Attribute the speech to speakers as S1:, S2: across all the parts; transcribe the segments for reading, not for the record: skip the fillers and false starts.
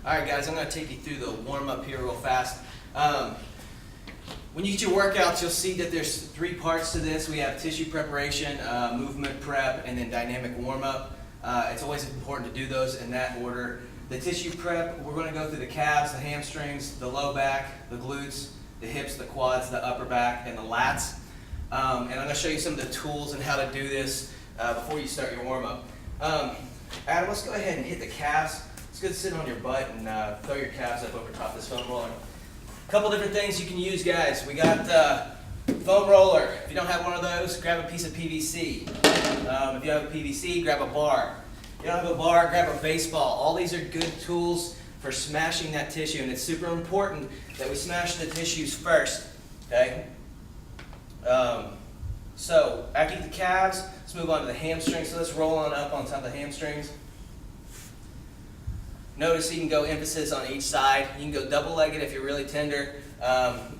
S1: Alright guys, I'm going to take you through the warm-up here real fast. When you get your workouts, you'll see that there's three parts to this. We have tissue preparation, movement prep, and then dynamic warm-up. It's always important to do those in that order. The tissue prep, we're going to go through the calves, the hamstrings, the low back, the glutes, the hips, the quads, the upper back, and the lats. And I'm going to show you some of the tools and how to do this before you start your warm-up. Adam, let's go ahead and hit the calves. It's good to sit on your butt and throw your calves up over top of this foam roller. A couple different things you can use, guys. We got foam roller. If you don't have one of those, grab a piece of PVC. If you have a PVC, grab a bar. If you don't have a bar, grab a baseball. All these are good tools for smashing that tissue, and it's super important that we smash the tissues first. Okay. So after you get the calves, let's move on to the hamstrings. So let's roll on up on top of the hamstrings. Notice you can go emphasis on each side. You can go double-legged if you're really tender.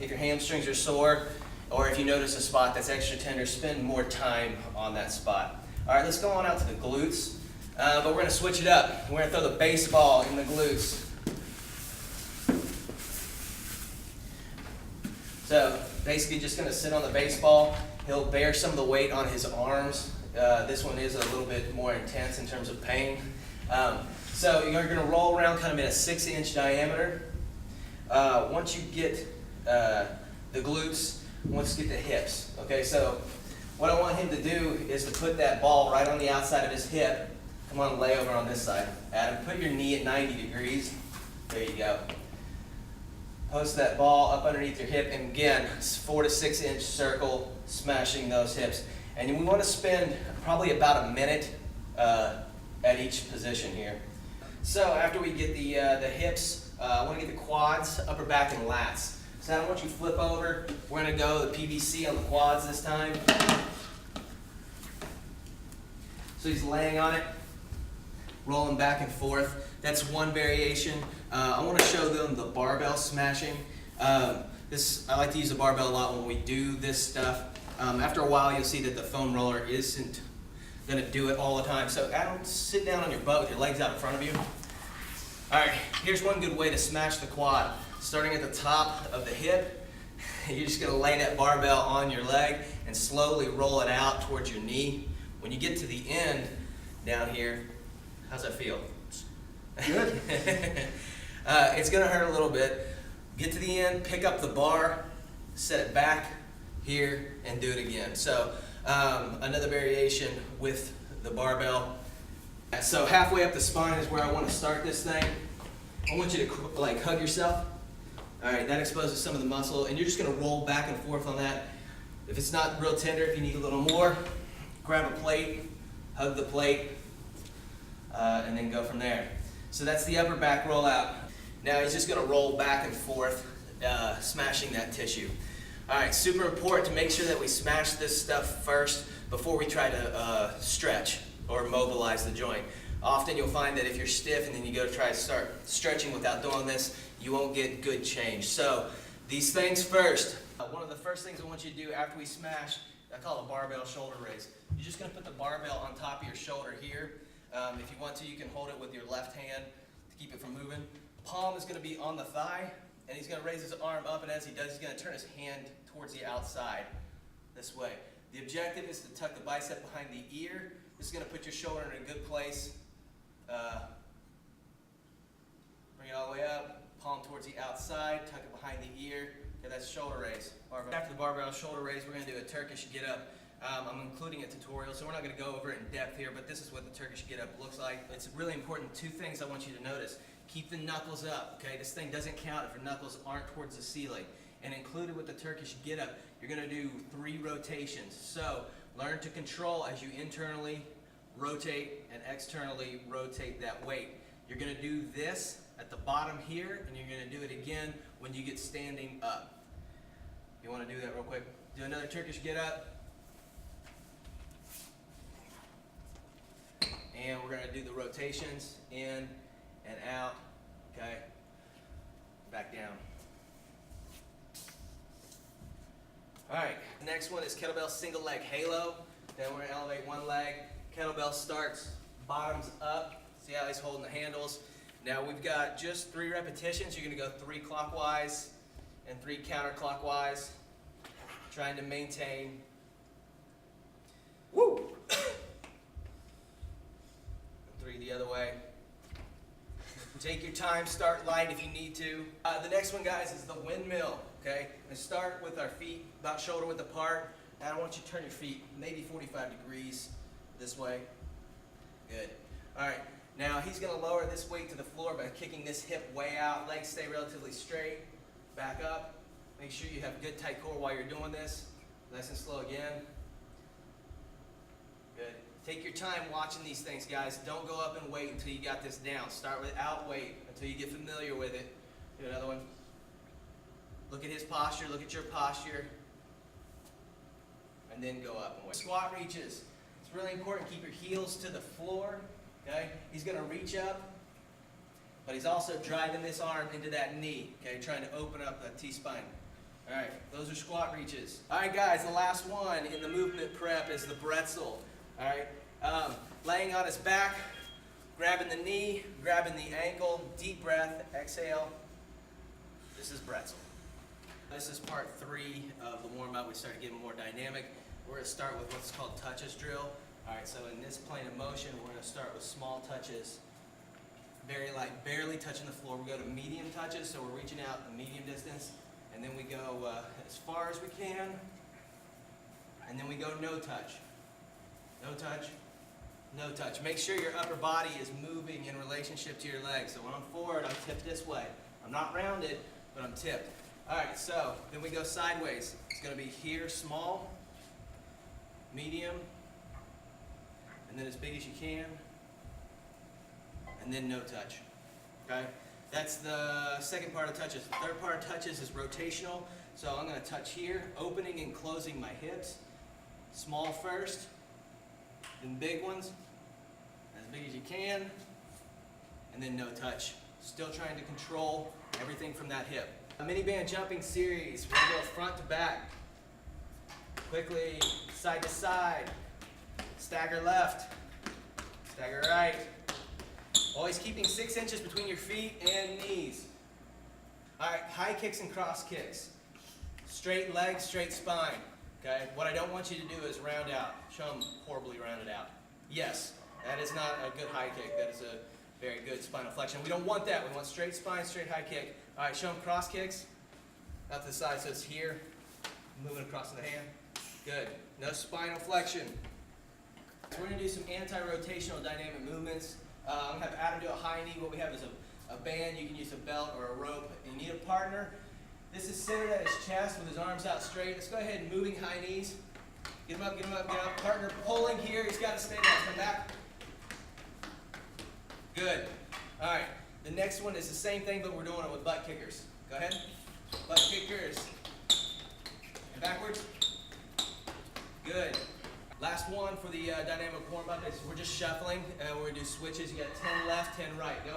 S1: If your hamstrings are sore, or if you notice a spot that's extra tender, spend more time on that spot. All right, let's go on out to the glutes. But we're going to switch it up. We're going to throw the baseball in the glutes. So basically just going to sit on the baseball. He'll bear some of the weight on his arms. This one is a little bit more intense in terms of pain. So you're going to roll around kind of in a 6-inch diameter. Once you get the glutes, once you get the hips. Okay, so what I want him to do is to put that ball right on the outside of his hip. Come on, lay over on this side. Adam, put your knee at 90 degrees. There you go. Post that ball up underneath your hip, and again, 4 to 6 inch circle, smashing those hips. And we want to spend probably about a minute at each position here. So after we get the hips, I want to get the quads, upper back, and lats. So now I want you to flip over. We're going to go the PVC on the quads this time. So he's laying on it, rolling back and forth. That's one variation. I want to show them the barbell smashing. I like to use the barbell a lot when we do this stuff. After a while, you'll see that the foam roller isn't going to do it all the time. So Adam, sit down on your butt with your legs out in front of you. All right, here's one good way to smash the quad. Starting at the top of the hip, you're just going to lay that barbell on your leg and slowly roll it out towards your knee. When you get to the end down here, how's that feel?
S2: Good.
S1: It's going to hurt a little bit. Get to the end, pick up the bar, set it back here, and do it again. So another variation with the barbell. So halfway up the spine is where I want to start this thing. I want you to like hug yourself. All right, that exposes some of the muscle, and you're just going to roll back and forth on that. If it's not real tender, if you need a little more, grab a plate, hug the plate, and then go from there. So that's the upper back rollout. Now he's just going to roll back and forth, smashing that tissue. All right, super important to make sure that we smash this stuff first before we try to stretch or mobilize the joint. Often you'll find that if you're stiff and then you go to try to start stretching without doing this, you won't get good change. So these things first. One of the first things I want you to do after we smash, I call it a barbell shoulder raise. You're just going to put the barbell on top of your shoulder here. If you want to, you can hold it with your left hand to keep it from moving. Palm is going to be on the thigh, and he's going to raise his arm up, and as he does, he's going to turn his hand towards the outside this way. The objective is to tuck the bicep behind the ear. This is going to put your shoulder in a good place. Bring it all the way up, palm towards the outside, tuck it behind the ear. Okay, that's shoulder raise. After the barbell shoulder raise, we're going to do a Turkish get-up. I'm including a tutorial, so we're not going to go over it in depth here, but this is what the Turkish get-up looks like. It's really important. Two things I want you to notice. Keep the knuckles up, okay? This thing doesn't count if your knuckles aren't towards the ceiling. And included with the Turkish get-up, you're going to do 3 rotations. So learn to control as you internally rotate and externally rotate that weight. You're going to do this at the bottom here, and you're going to do it again when you get standing up. You want to do that real quick? Do another Turkish get-up. And we're going to do the rotations in and out, okay? Back down. All right, next one is kettlebell single leg halo. Then we're going to elevate one leg. Kettlebell starts bottoms up. See how he's holding the handles. Now we've got just 3 repetitions. You're gonna go 3 clockwise and 3 counterclockwise, trying to maintain. Woo! 3 the other way. Take your time, start light if you need to. The next one, guys, is the windmill, okay? And start with our feet about shoulder width apart. And I want you to turn your feet maybe 45 degrees this way. Good. All right, now he's gonna lower this weight to the floor by kicking this hip way out. Legs stay relatively straight. Back up. Make sure you have good tight core while you're doing this. Nice and slow again. Good. Take your time watching these things, guys. Don't go up and wait until you got this down. Start without weight until you get familiar with it. Do another one. Look at his posture, look at your posture. And then go up and wait. Squat reaches. It's really important. Keep your heels to the floor. Okay? He's going to reach up, but he's also driving this arm into that knee. Okay? Trying to open up that T-spine. All right, those are squat reaches. All right, guys, the last one in the movement prep is the bretzel. All right, laying on his back, grabbing the knee, grabbing the ankle, deep breath, exhale. This is bretzel. This is part 3 of the warm-up. We started getting more dynamic. We're going to start with what's called touches drill. All right, so in this plane of motion, we're going to start with small touches, very light, barely touching the floor. We go to medium touches, so we're reaching out a medium distance, and then we go as far as we can, and then we go no touch. No touch, no touch. Make sure your upper body is moving in relationship to your legs. So when I'm forward, I'm tipped this way. I'm not rounded, but I'm tipped. All right, so then we go sideways. It's going to be here, small, medium, and then as big as you can, and then no touch. Okay? That's the second part of touches. The third part of touches is rotational. So I'm going to touch here, opening and closing my hips. Small first. Then big ones, as big as you can, and then no touch. Still trying to control everything from that hip. A mini band jumping series. We're going to go front to back. Quickly, side to side. Stagger left, stagger right. Always keeping 6 inches between your feet and knees. All right, high kicks and cross kicks. Straight legs, straight spine. Okay, what I don't want you to do is round out. Show them horribly rounded out. Yes, that is not a good high kick. That is a very good spinal flexion. We don't want that. We want straight spine, straight high kick. All right, show them cross kicks. Out to the side, so it's here. Moving across the hand. Good. No spinal flexion. So we're going to do some anti-rotational dynamic movements. I'm going to have Adam do a high knee. What we have is a band. You can use a belt or a rope. You need a partner. This is centered at his chest with his arms out straight. Let's go ahead and moving high knees. Get him up, get him up, get up. Partner pulling here. He's got to stay down. Come back. Good. All right. The next one is the same thing, but we're doing it with butt kickers. Go ahead. Butt kickers. And backwards. Good. Last one for the dynamic warm-up is we're just shuffling. We're going to do switches. You got 10 left, 10 right. Go.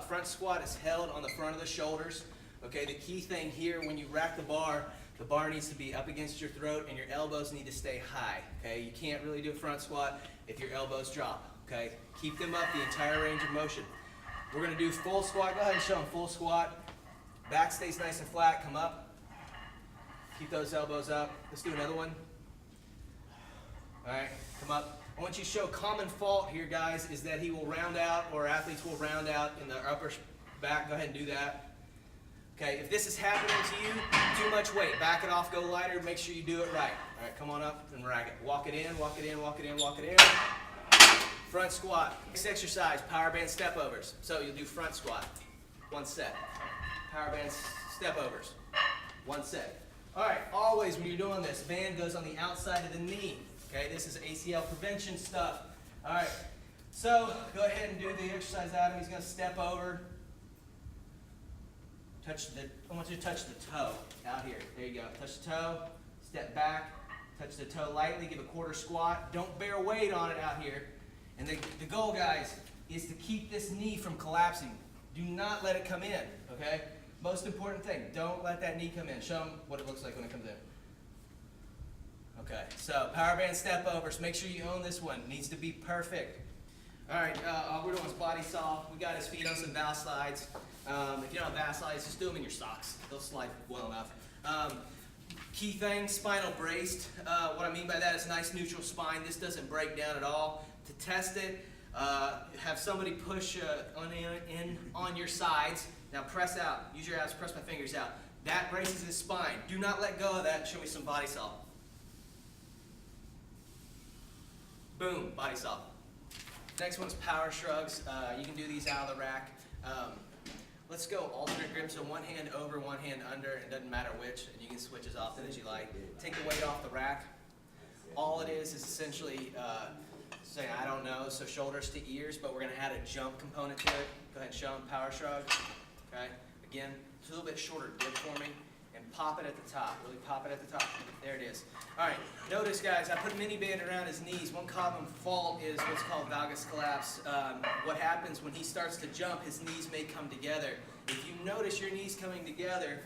S1: Front squat is held on the front of the shoulders. Okay, the key thing here when you rack the bar needs to be up against your throat and your elbows need to stay high. Okay, you can't really do a front squat if your elbows drop. Okay, keep them up the entire range of motion. We're going to do full squat. Go ahead and show them full squat. Back stays nice and flat. Come up. Keep those elbows up. Let's do another one. All right, come up. I want you to show common fault here, guys, is that he will round out, or athletes will round out in the upper back. Go ahead and do that. Okay, if this is happening to you, too much weight. Back it off, go lighter, make sure you do it right. All right, come on up and rack it. Walk it in, walk it in, walk it in, walk it in. Front squat. Next exercise, power band step overs. So you'll do front squat, 1 set. Power band step overs, 1 set. All right, always when you're doing this, band goes on the outside of the knee. Okay, this is ACL prevention stuff. All right, so go ahead and do the exercise, Adam. He's going to step over. I want you to touch the toe out here. There you go. Touch the toe, step back, touch the toe lightly, give a quarter squat. Don't bear weight on it out here. And the goal, guys, is to keep this knee from collapsing. Do not let it come in, okay? Most important thing, don't let that knee come in. Show them what it looks like when it comes in. Okay, so power band step overs. Make sure you own this one. It needs to be perfect. All right, all we're doing is body saw. We got his feet on some bow slides. If you don't have bow slides, just do them in your socks. They'll slide well enough. Key thing, spinal braced. What I mean by that is nice neutral spine. This doesn't break down at all. To test it, have somebody push on your sides. Now press out. Use your abs, press my fingers out. That braces his spine. Do not let go of that. Show me some body saw. Boom, body saw. Next one's power shrugs. You can do these out of the rack. Let's go alternate grip, so one hand over, one hand under. It doesn't matter which, and you can switch as often as you like. Take the weight off the rack. All it is essentially saying, I don't know, so shoulders to ears, but we're going to add a jump component to it. Go ahead and show them power shrug. Okay, again, it's a little bit shorter dip for me. And pop it at the top, really pop it at the top. There it is. All right, notice guys, I put a mini band around his knees. One common fault is what's called valgus collapse. What happens when he starts to jump, his knees may come together. If you notice your knees coming together,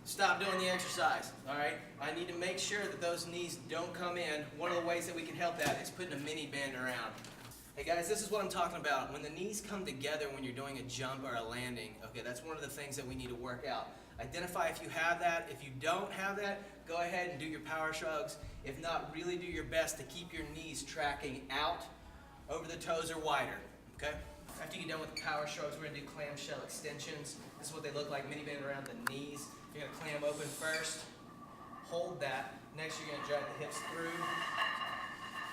S1: stop doing the exercise, all right? I need to make sure that those knees don't come in. One of the ways that we can help that is putting a mini band around. Hey guys, this is what I'm talking about. When the knees come together when you're doing a jump or a landing, okay, that's one of the things that we need to work out. Identify if you have that. If you don't have that, go ahead and do your power shrugs. If not, really do your best to keep your knees tracking out over the toes or wider, okay? After you get done with the power shrugs, we're going to do clamshell extensions. This is what they look like, mini band around the knees. You're going to clam open first, hold that. Next, you're going to drag the hips through.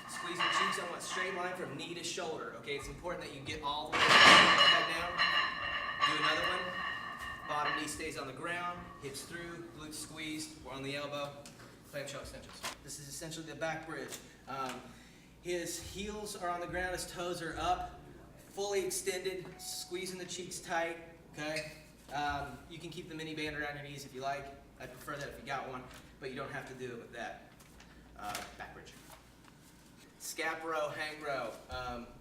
S1: Squeeze your cheeks on one straight line from knee to shoulder. Okay, it's important that you get all the way back down. Do another one. Bottom knee stays on the ground, hips through, glutes squeezed. We're on the elbow. Clamshell extensions. This is essentially the back bridge. His heels are on the ground, his toes are up, fully extended, squeezing the cheeks tight. Okay. You can keep the mini band around your knees if you like. I prefer that if you got one, but you don't have to do it with that. Back bridge. Scap row, hang row.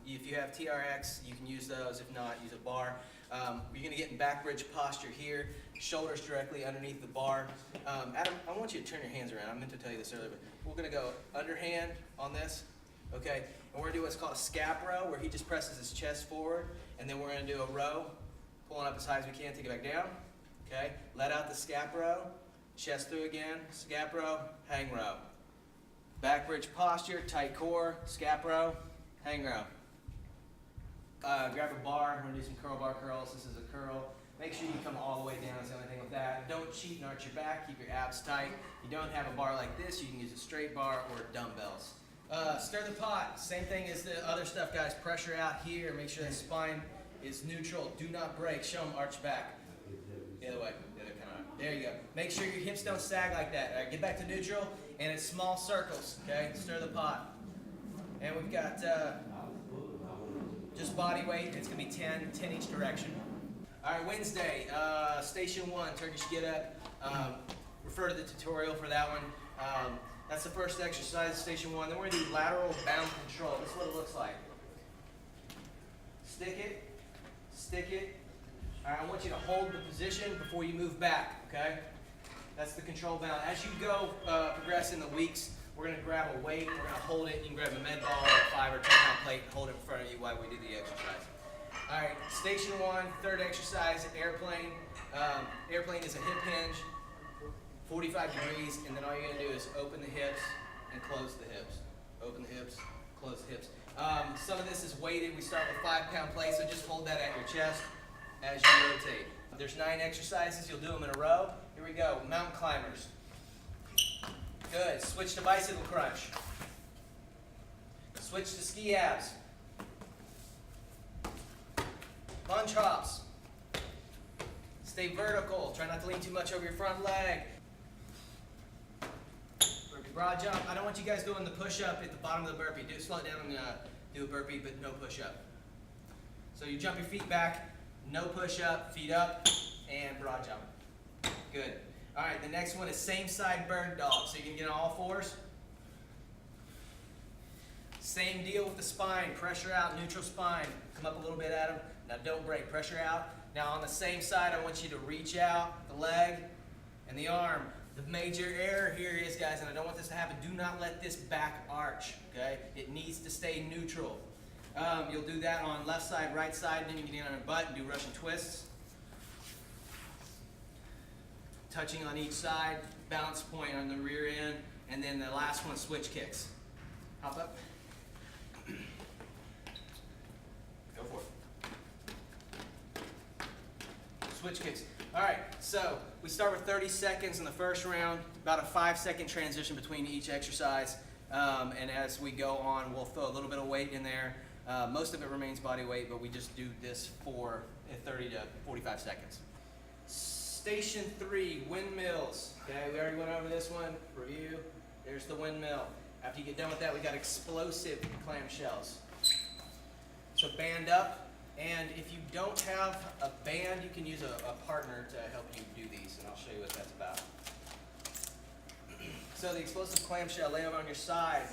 S1: If you have TRX, you can use those. If not, use a bar. You're going to get in back bridge posture here. Shoulders directly underneath the bar. Adam, I want you to turn your hands around. I meant to tell you this earlier, but we're going to go underhand on this. Okay? And we're going to do what's called a scap row, where he just presses his chest forward. And then we're going to do a row, pulling up as high as we can. Take it back down. Okay? Let out the scap row. Chest through again. Scap row, hang row. Back bridge posture, tight core, scap row, hang row. Grab a bar, we're going to do some curl bar curls. This is a curl. Make sure you come all the way down, is the only thing with that. Don't cheat and arch your back, keep your abs tight. If you don't have a bar like this, you can use a straight bar or dumbbells. Stir the pot, same thing as the other stuff guys. Pressure out here, make sure the spine is neutral. Do not break, show them arch back. The other way, the other kind of. There you go. Make sure your hips don't sag like that. All right, get back to neutral, and it's small circles, okay? Stir the pot. And we've got just body weight. It's gonna be 10 each direction. All right, Wednesday, station 1, Turkish get up. Refer to the tutorial for that one. That's the first exercise, station 1. Then we're gonna do lateral bound control. This is what it looks like. Stick it, stick it. All right, I want you to hold the position before you move back, okay? That's the control bound. As you go progress in the weeks, we're going to grab a weight, we're going to hold it. You can grab a med ball or a 5 or 10 pound plate and hold it in front of you while we do the exercise. All right, station 1, third exercise, airplane. Airplane is a hip hinge, 45 degrees, and then all you're going to do is open the hips and close the hips. Open the hips, close the hips. Some of this is weighted. We start with 5 pound plates, so just hold that at your chest as you rotate. There's 9 exercises. You'll do them in a row. Here we go. Mountain climbers. Good. Switch to bicycle crunch. Switch to ski abs. Lunge hops. Stay vertical. Try not to lean too much over your front leg. Burpee broad jump. I don't want you guys doing the push-up at the bottom of the burpee. Slow it down and do a burpee, but no push-up. So you jump your feet back. No push-up, feet up, and broad jump. Good. All right, the next one is same side bird dog. So you can get on all fours. Same deal with the spine. Pressure out, neutral spine. Come up a little bit, Adam. Now don't break. Pressure out. Now on the same side, I want you to reach out the leg and the arm. The major error here is, guys, and I don't want this to happen, do not let this back arch, okay? It needs to stay neutral. You'll do that on left side, right side, and then you can get on a butt and do Russian twists. Touching on each side, balance point on the rear end, and then the last one, switch kicks. Hop up. Go for it. Switch kicks. All right, so we start with 30 seconds in the first round, about a 5-second transition between each exercise. And as we go on, we'll throw a little bit of weight in there. Most of it remains body weight, but we just do this for 30 to 45 seconds. Station 3, windmills. Okay, we already went over this one. Review. There's the windmill. After you get done with that, we got explosive clamshells. So band up. And if you don't have a band, you can use a partner to help you do these, and I'll show you what that's about. So the explosive clamshell, lay over on your side.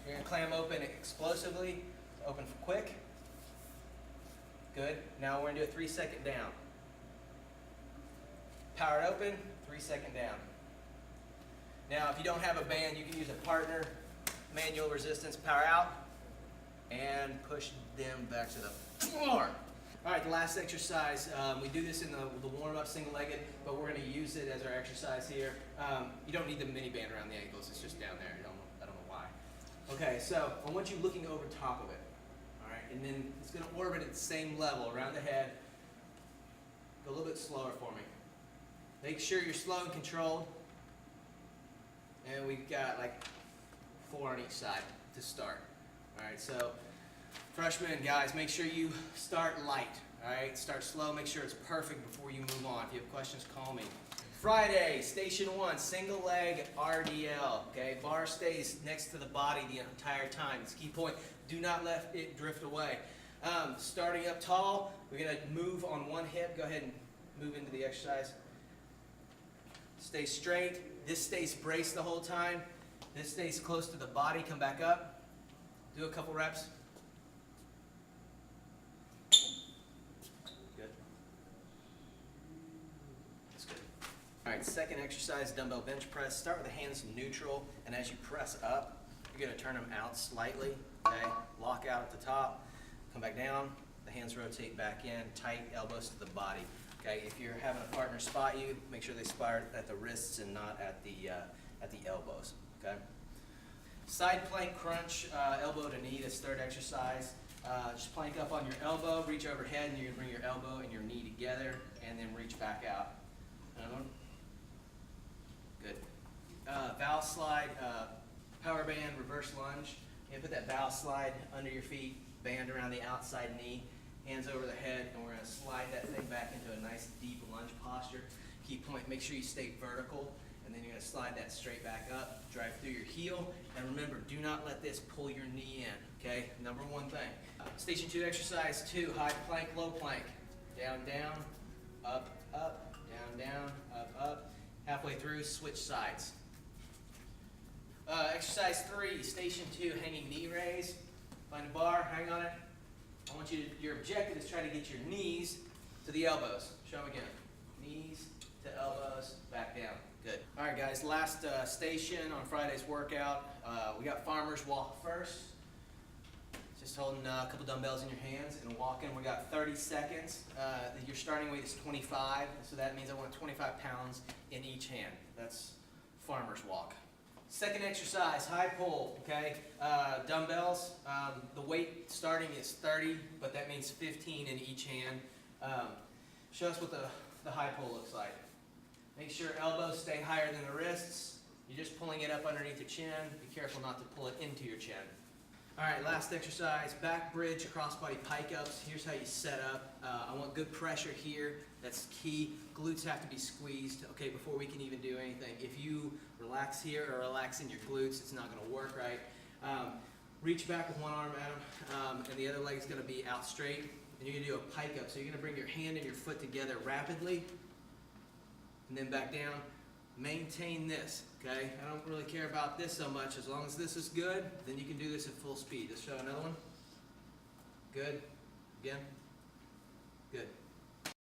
S1: You're going to clam open explosively, open quick. Good. Now we're going to do a 3-second down. Power it open, 3-second down. Now if you don't have a band, you can use a partner, manual resistance, power out, and push them back to the floor. All right, the last exercise, we do this in the warm-up single-legged, but we're going to use it as our exercise here. You don't need the mini band around the ankles, it's just down there. I don't know why. Okay, so I want you looking over top of it. All right, and then it's going to orbit at the same level around the head. Go a little bit slower for me. Make sure you're slow and controlled. And we've got like 4 on each side to start. All right, so freshmen, guys, make sure you start light. All right, start slow, make sure it's perfect before you move on. If you have questions, call me. Friday, station 1, single leg RDL. Okay, bar stays next to the body the entire time. It's a key point. Do not let it drift away. Starting up tall, we're gonna move on one hip. Go ahead and move into the exercise. Stay straight. This stays braced the whole time. This stays close to the body. Come back up. Do a couple reps. Good. That's good. All right, second exercise, dumbbell bench press. Start with the hands neutral, and as you press up, you're going to turn them out slightly. Okay, lock out at the top. Come back down. The hands rotate back in. Tight elbows to the body. Okay, if you're having a partner spot you, make sure they spot at the wrists and not at the elbows. Okay. Side plank crunch, elbow to knee. This third exercise. Just plank up on your elbow, reach overhead, and you're gonna bring your elbow and your knee together, and then reach back out. Another one. Good. Valve slide, power band, reverse lunge. You put that valve slide under your feet, band around the outside knee. Hands over the head, and we're going to slide that thing back into a nice deep lunge posture. Key point, make sure you stay vertical, and then you're going to slide that straight back up, drive through your heel, and remember, do not let this pull your knee in, okay? Number one thing. Station 2 exercise 2, high plank, low plank. Down, down, up, up, down, down, up, up. Halfway through, switch sides. Exercise 3, station 2, hanging knee raise. Find a bar, hang on it. I want you to, your objective is try to get your knees to the elbows. Show them again. Knees to elbows, back down. Good. All right, guys, last station on Friday's workout. We got farmer's walk first. Just holding a couple dumbbells in your hands and walking. We got 30 seconds. Your starting weight is 25, so that means I want 25 pounds in each hand. That's farmer's walk. Second exercise, high pull, okay? Dumbbells, the weight starting is 30, but that means 15 in each hand. Show us what the high pull looks like. Make sure elbows stay higher than the wrists. You're just pulling it up underneath your chin. Be careful not to pull it into your chin. All right, last exercise, back bridge, crossbody pike ups. Here's how you set up. I want good pressure here. That's key. Glutes have to be squeezed, okay, before we can even do anything. If you relax here or relax in your glutes, it's not gonna work right. Reach back with one arm, Adam, and the other leg is gonna be out straight. And you're gonna do a pike up. So you're gonna bring your hand and your foot together rapidly, and then back down. Maintain this, okay? I don't really care about this so much. As long as this is good, then you can do this at full speed. Let's show another one. Good. Again. Good.